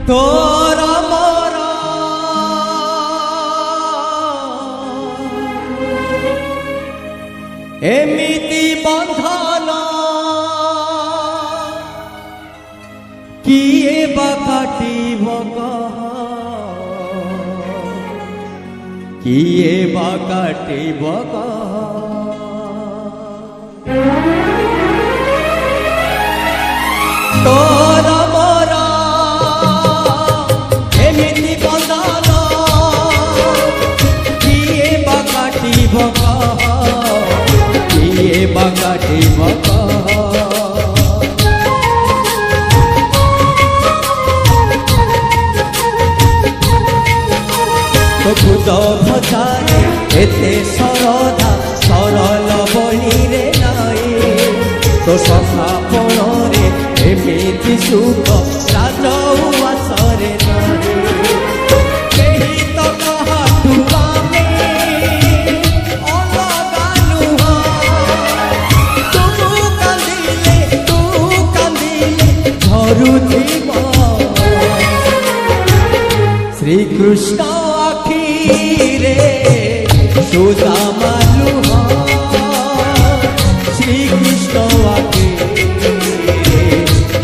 तोरा मोरा एमिति बंधन किए बा काटिब किए बा काटिब तोरा मोरा एमिति बंधन किए बा काटिब किए बा काटिब तो खुद भजारे एते सरधा सरल बनी रे नाई तो सखा पणरे एमिति सुख राजउवासरे नाई केही तो कहातु आमे अलगा नुहा तू कांदिले धरुथिब श्री कृष्ण रे सुदामा लुहा श्री कृष्ण आके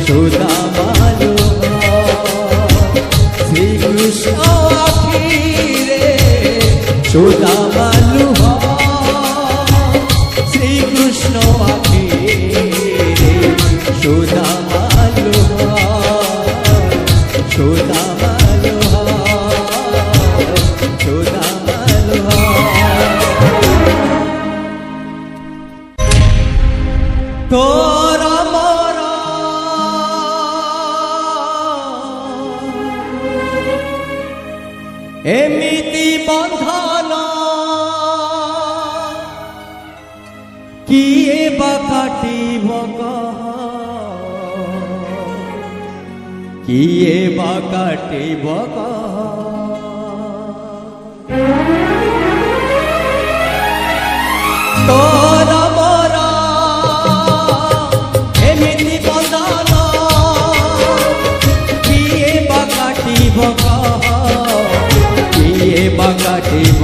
सुदामा लुहा श्री कृष्ण आके रे सुदामा लुहा श्री कृष्ण आके रे सुदामा लुहा सुदामा तोरा मोरा एमिति बंधन किए बा काटिब किए बा काटिब तोरा मोरा एमिति बंधन किए बा काटिब किए बा काटिब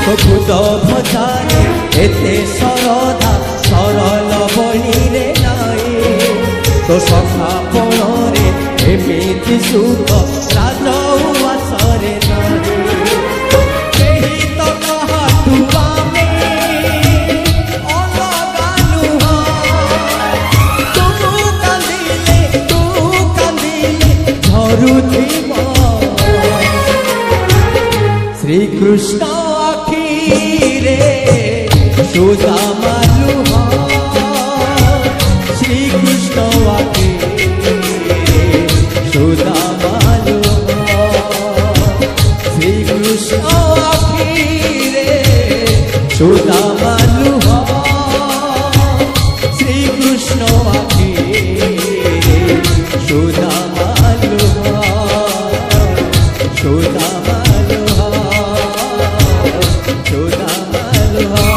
तो खुद भजारे एते सरधा सरल बनी रे नाई तो सखा पणरे एमिति सुख राजउवासरे नाई केही तो कहातु आमे अलगा नुहा तू कांदिले धरुथिब श्री कृष्ण आखि रे सुदामा लुहा श्री कृष्ण आखि सुदामा लुहा श्री कृष्ण आखि रे सुदामा लुहा श्री कृष्ण आखि रे सुदामा लुहा सुदामा लुहा सुदामा लुहा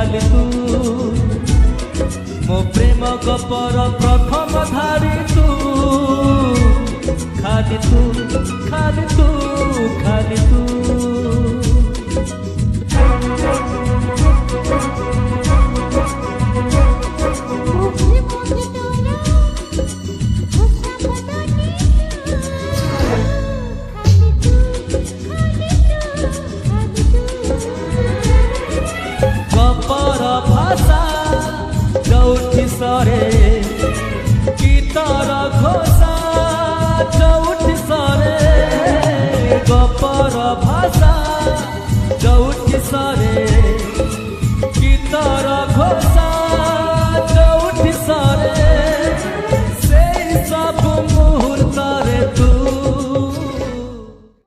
खाली तू मो प्रेम गपर प्रथम धारी तू खाली तू खाली तू खाली तू चौठी सरे गीतर घोषा चौठी सरे गपर भाषा